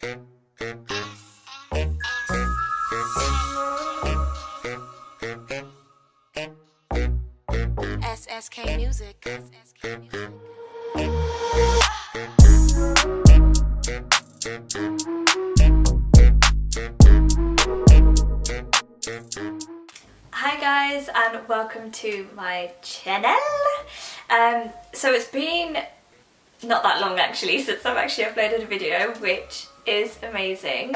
SSK Music. Hi guys, and welcome to my channel. So it's been not that long actually since I've actually uploaded a video, which is amazing.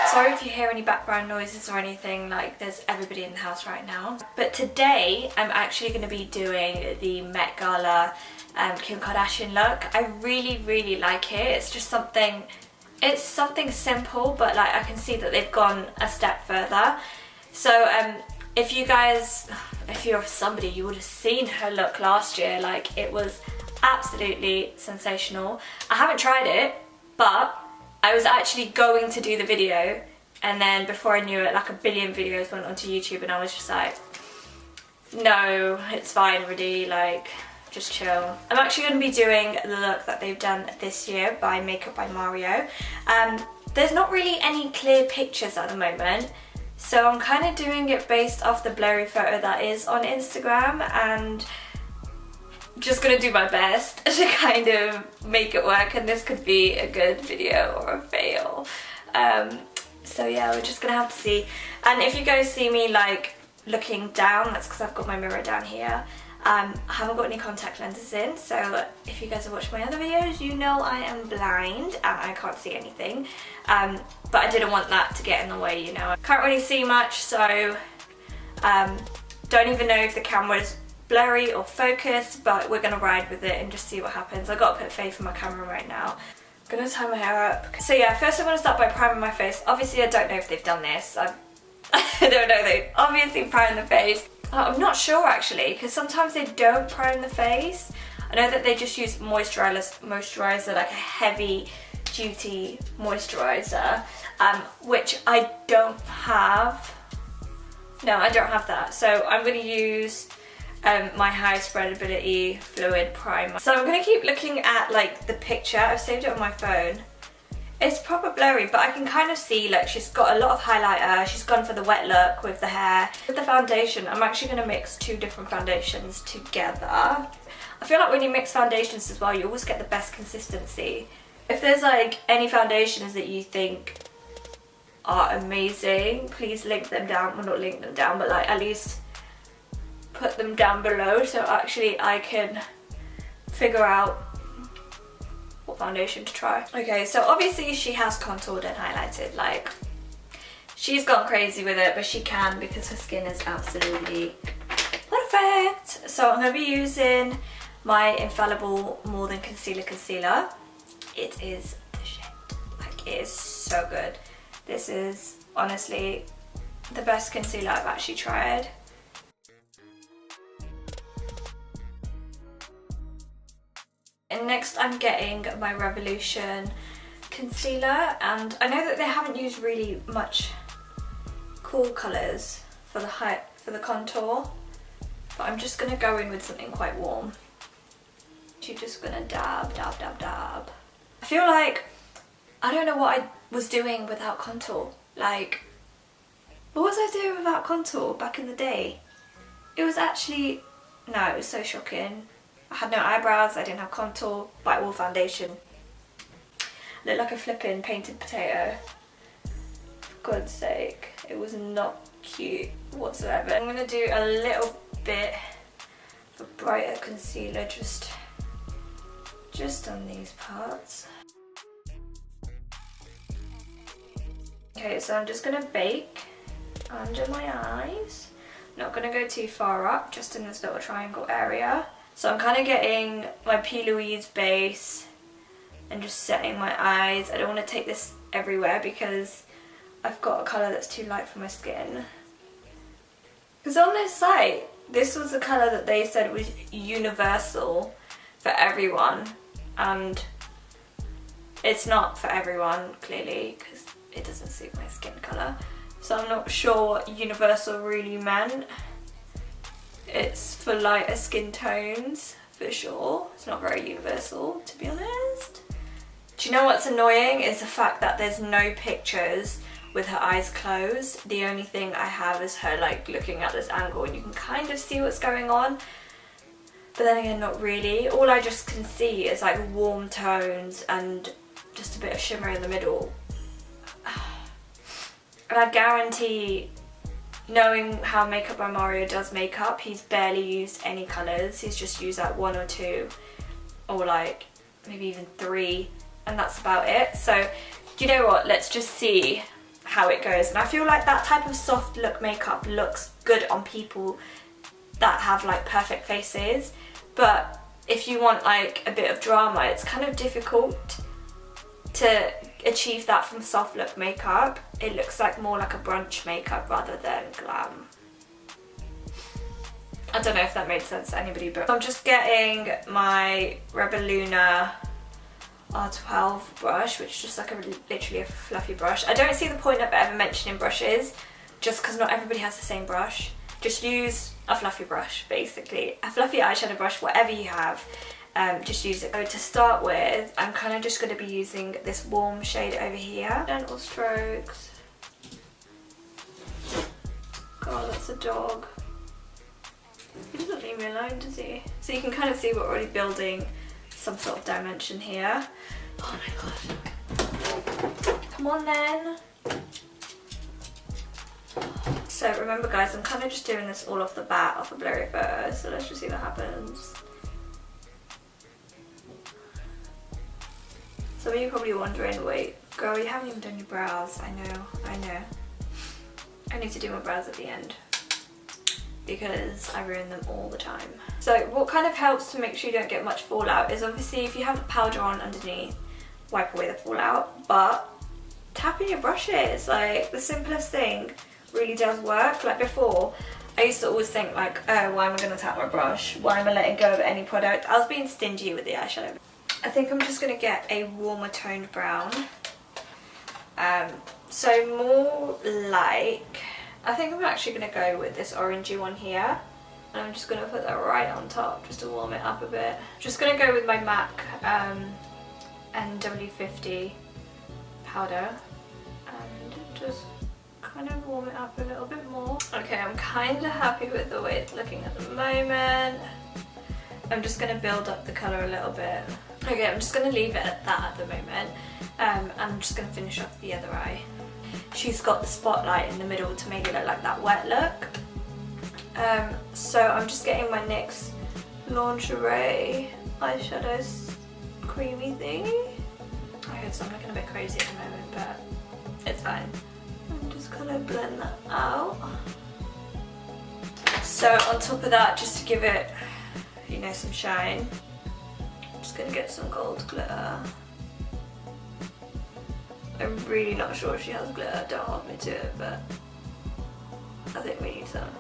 Sorry if you hear any background noises or anything, like there's everybody in the house right now. But today I'm actually going to be doing the Met Gala Kim Kardashian look. I really like it. It's just something, it's something simple, but like I can see that they've gone a step further. So if you're somebody, you would have seen her look last year. Like, it was absolutely sensational. I haven't tried it, but I was actually going to do the video, and then before I knew it, like a billion videos went onto YouTube, and I was just like, no, it's fine, Ridhi, like, just chill. I'm actually going to be doing the look that they've done this year by Makeup by Mario. There's not really any clear pictures at the moment, so I'm kind of doing it based off the blurry photo that is on Instagram, and just gonna do my best to kind of make it work, and this could be a good video or a fail. So yeah, we're just gonna have to see. And if you guys see me like looking down, that's because I've got my mirror down here. I haven't got any contact lenses in, so if you guys have watched my other videos, you know I am blind and I can't see anything. But I didn't want that to get in the way, you know. I can't really see much, so don't even know if the camera's blurry or focused, but we're gonna ride with it and just see what happens. I gotta put faith in my camera right now. I'm gonna tie my hair up. So yeah, first I'm gonna start by priming my face. Obviously I don't know if they've done this. I don't know, they obviously prime the face. I'm not sure actually, because sometimes they don't prime the face. I know that they just use moisturizer, like a heavy duty moisturizer, which I don't have. No, I don't have that. So I'm gonna use my high spreadability fluid primer. So I'm gonna keep looking at like the picture. I've saved it on my phone. It's proper blurry, but I can kind of see, like, she's got a lot of highlighter. She's gone for the wet look with the hair. With the foundation, I'm actually gonna mix two different foundations together. I feel like when you mix foundations as well, you always get the best consistency. If there's like any foundations that you think are amazing, please link them down. Well, not link them down, but like at least put them down below, so actually I can figure out what foundation to try. Okay, so obviously she has contoured and highlighted, like she's gone crazy with it, but she can because her skin is absolutely perfect. So I'm going to be using my infallible More Than Concealer. It is the shit. Like, it is so good. This is honestly the best concealer I've actually tried. And next I'm getting my Revolution concealer, and I know that they haven't used really much cool colours for the contour, but I'm just gonna go in with something quite warm. You're just gonna dab. I feel like I don't know what I was doing without contour. Like, what was I doing without contour back in the day? It was actually, no, it was so shocking. I had no eyebrows, I didn't have contour, but all foundation. I looked like a flipping painted potato. For God's sake, it was not cute whatsoever. I'm gonna do a little bit of a brighter concealer just on these parts. Okay, so I'm just gonna bake under my eyes. Not gonna go too far up, just in this little triangle area. So I'm kind of getting my P. Louise base and just setting my eyes. I don't want to take this everywhere because I've got a colour that's too light for my skin. Because on their site, this was the colour that they said was universal for everyone, and it's not for everyone, clearly, because it doesn't suit my skin colour. So I'm not sure what universal really meant. It's for lighter skin tones, for sure. It's not very universal, to be honest. Do you know what's annoying is the fact that there's no pictures with her eyes closed. The only thing I have is her like looking at this angle and you can kind of see what's going on. But then again, not really. All I just can see is like warm tones and just a bit of shimmer in the middle. And I guarantee, knowing how Makeup by Mario does makeup, he's barely used any colours. He's just used like 1 or 2 or like maybe even 3, and that's about it. So you know what, let's just see how it goes. And I feel like that type of soft look makeup looks good on people that have like perfect faces, but if you want like a bit of drama, it's kind of difficult to achieve that from soft look makeup. It looks like more like a brunch makeup rather than glam. I don't know if that made sense to anybody, but I'm just getting my Rebel Luna R12 brush, which is just like literally a fluffy brush. I don't see the point of ever mentioning brushes just because not everybody has the same brush. Just use a fluffy brush, basically. A fluffy eyeshadow brush, whatever you have, just use it. So to start with, I'm kind of just going to be using this warm shade over here. Gentle strokes. God, that's a dog. He doesn't leave me alone, does he? So you can kind of see we're already building some sort of dimension here. Oh my god. Come on then. So remember guys, I'm kind of just doing this all off the bat, off a blurry photo, so let's just see what happens. Some of you are probably wondering, wait, girl, you haven't even done your brows. I know. I need to do my brows at the end because I ruin them all the time. So what kind of helps to make sure you don't get much fallout is obviously if you have the powder on underneath, wipe away the fallout, but tap in your brushes, like the simplest thing really does work. Like before, I used to always think like, oh, why am I going to tap my brush? Why am I letting go of any product? I was being stingy with the eyeshadow. I think I'm just going to get a warmer toned brown. So more like, I think I'm actually going to go with this orangey one here. And I'm just going to put that right on top just to warm it up a bit. Just going to go with my MAC NW50 powder and just kind of warm it up a little bit more. Okay, I'm kind of happy with the way it's looking at the moment. I'm just going to build up the colour a little bit. Okay, I'm just going to leave it at that at the moment. I'm just going to finish off the other eye. She's got the spotlight in the middle to make it look like that wet look. So I'm just getting my NYX Lingerie eyeshadow creamy thingy. Okay, so I'm looking a bit crazy at the moment, but it's fine. I'm just gonna blend that out. So on top of that, just to give it, you know, some shine, I'm just gonna get some gold glitter. I'm really not sure if she has glitter, don't hold me to it, but I think we need some.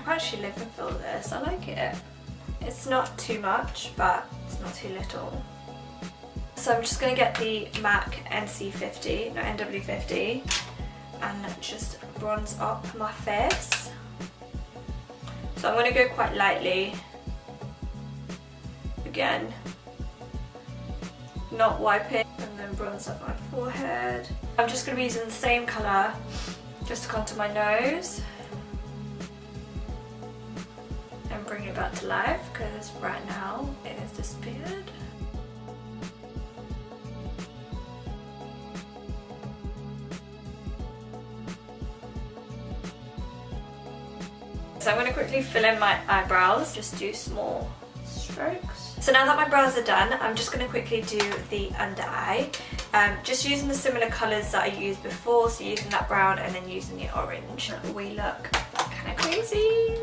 I actually live and feel this, I like it. It's not too much, but it's not too little. So I'm just going to get the MAC NW50 and just bronze up my face. So I'm going to go quite lightly. Again, not wiping, and then bronze up my forehead. I'm just going to be using the same colour just to contour my nose. And bring it back to life because right now it has disappeared. So I'm going to quickly fill in my eyebrows, just do small strokes. So now that my brows are done, I'm just going to quickly do the under eye. Just using the similar colours that I used before, so using that brown and then using the orange. We look kind of crazy.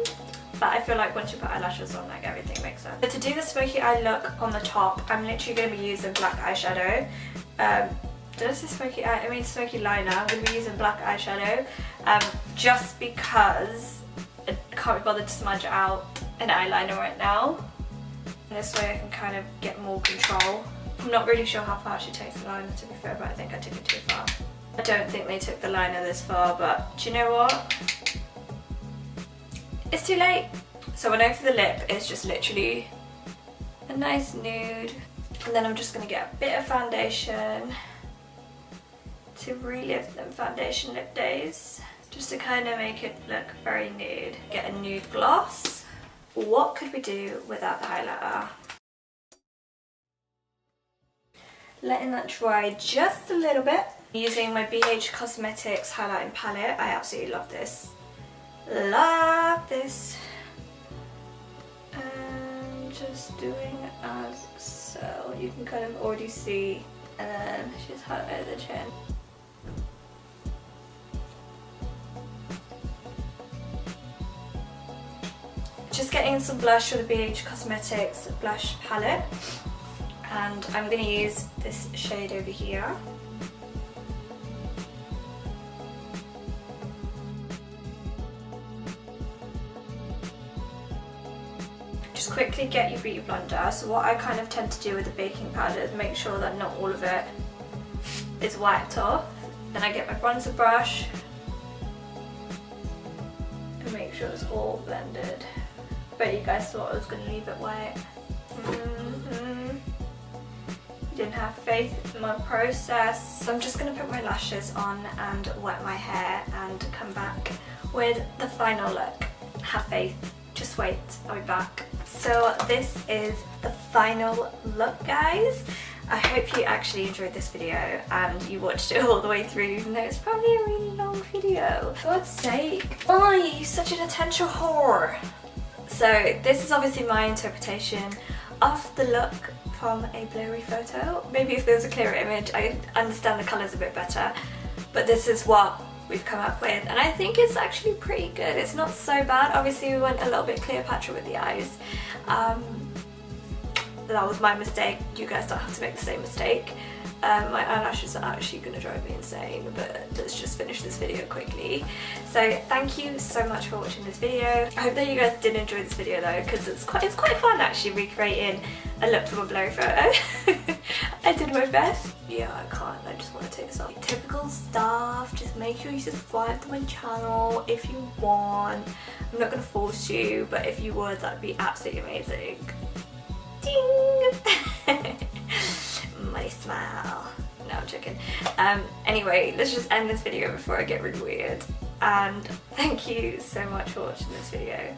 But I feel like once you put eyelashes on, like everything makes sense. So to do the smoky eye look on the top, I'm literally going to be using black eyeshadow. Did I say smoky eye? I mean smoky liner. I'm going to be using black eyeshadow just because I can't be bothered to smudge out an eyeliner right now. And this way I can kind of get more control. I'm not really sure how far she takes the liner, to be fair, but I think I took it too far. I don't think they took the liner this far, but do you know what? It's too late. So I know for the lip it's just literally a nice nude, and then I'm just going to get a bit of foundation to relive them foundation lip days, just to kind of make it look very nude. Get a nude gloss. What could we do without the highlighter? Letting that dry just a little bit. Using my BH Cosmetics highlighting palette. I absolutely love this. Love this. And just doing as so. You can kind of already see. And then just highlight the chin. Just getting some blush with the BH Cosmetics blush palette. And I'm going to use this shade over here. Just quickly get your beauty blender. So what I kind of tend to do with the baking powder is make sure that not all of it is wiped off. Then I get my bronzer brush and make sure it's all blended. But you guys thought I was going to leave it white. Didn't have faith in my process. So I'm just going to put my lashes on and wet my hair and come back with the final look. Have faith, just wait, I'll be back. So this is the final look, guys. I hope you actually enjoyed this video and you watched it all the way through, even though it's probably a really long video. For God's sake, why are you such an attention whore? So this is obviously my interpretation of the look from a blurry photo. Maybe if there was a clearer image, I understand the colours a bit better, but this is what we've come up with, and I think it's actually pretty good. It's not so bad. Obviously we went a little bit Cleopatra with the eyes. That was my mistake. You guys don't have to make the same mistake. My eyelashes are actually going to drive me insane, but let's just finish this video quickly. So thank you so much for watching this video. I hope that you guys did enjoy this video though, because it's quite fun actually recreating a look from a blurry photo. I did my best. Yeah, I can't, I just want to take this off. Typical stuff, just make sure you subscribe to my channel if you want. I'm not going to force you, but if you would, that'd be absolutely amazing. Ding! Money smile. No, I'm joking. Anyway, let's just end this video before I get really weird. And thank you so much for watching this video.